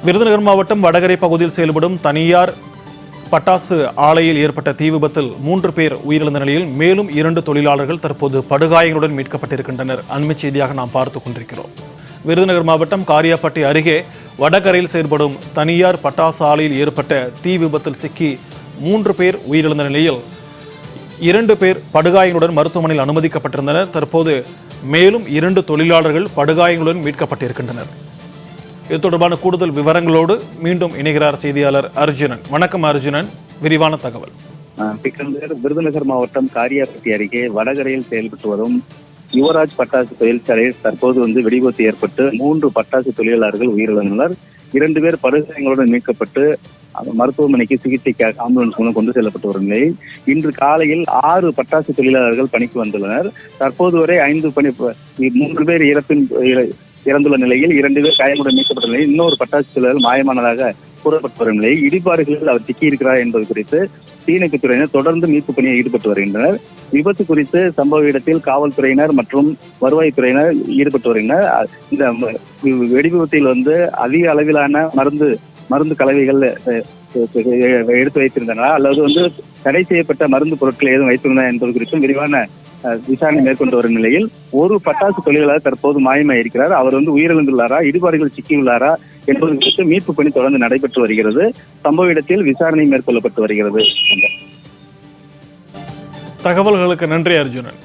விருதுநகர் மாவட்டம் வடகரை பகுதியில் செயல்படும் தனியார் பட்டாசு ஆலையில் ஏற்பட்ட தீ விபத்தில் 3 பேர் உயிரிழந்த நிலையில் மேலும் 2 தொழிலாளர்கள் தற்போது படுகாயங்களுடன் மீட்கப்பட்டிருக்கின்றனர். அண்மைச் செய்தியாக நாம் பார்த்துக் கொண்டிருக்கிறோம். விருதுநகர் மாவட்டம் காரியாப்பட்டி அருகே வடகரையில் செயல்படும் தனியார் பட்டாசு ஆலையில் ஏற்பட்ட தீ விபத்தில் சிக்கி 3 பேர் உயிரிழந்த நிலையில் 2 பேர் படுகாயங்களுடன் மருத்துவமனையில் அனுமதிக்கப்பட்டிருந்தனர். தற்போது மேலும் 2 தொழிலாளர்கள் படுகாயங்களுடன் மீட்கப்பட்டிருக்கின்றனர். இது தொடர்பான கூடுதல் விவரங்களோடு மீண்டும் இணைகிறார் செய்தியாளர் அர்ஜுனன். வணக்கம் அர்ஜுனன், விரிவான தகவல். விருதுநகர் மாவட்டம் காரியாப்பட்டி அருகே வடகரையில் செயல்பட்டு வரும் யுவராஜ் பட்டாசு தொழிற்சாலையில் தற்போது வெடிவிபத்து ஏற்பட்டு 3 பட்டாசு தொழிலாளர்கள் உயிரிழந்தனர். 2 பேர் படுகாயங்களுடன் மீட்கப்பட்டு மருத்துவமனைக்கு சிகிச்சைக்காக ஆம்புலன்ஸ் மூலம் கொண்டு செல்லப்பட்டு வரும் நிலையில் இன்று காலையில் 6 பட்டாசு தொழிலாளர்கள் பணிக்கு வந்துள்ளனர். தற்போது வரை 3 பேர் இறந்துள்ள நிலையில் 2 பேர் காயமுடன் மீட்கப்பட்ட நிலையில் இன்னொரு பட்டாசு தொழிலாளர் மாயமானதாக கூறப்பட்டு வரும் நிலையில் இடிபாடுகளில் அவர் சிக்கியிருக்கிறார் என்பது குறித்து தீயணைப்புத்துறையினர் தொடர்ந்து மீட்பு பணியில் ஈடுபட்டு வருகின்றனர். விபத்து குறித்து சம்பவ இடத்தில் காவல்துறையினர் மற்றும் வருவாய்த்துறையினர் ஈடுபட்டு வருகின்றனர். இந்த வெடிவிபத்தில் அதிக அளவிலான மருந்து கலவைகள் எடுத்து வைத்திருந்தனர் அல்லது தடை செய்யப்பட்ட மருந்து பொருட்கள் ஏதும் வைத்திருந்தனர் என்பது குறித்தும் விரிவான விசாரணை மேற்கொண்டு வரும் நிலையில் ஒரு பட்டாசு தொழிலாளர் தற்போது மாயமாயிருக்கிறார். அவர் உயிரிழந்துள்ளாரா, இடிபாடுகள் சிக்கியுள்ளாரா என்பது குறித்து மீட்பு பணி தொடர்ந்து நடைபெற்று வருகிறது. சம்பவ இடத்தில் விசாரணை மேற்கொள்ளப்பட்டு வருகிறது. தகவல்களுக்கு நன்றி அர்ஜுனன்.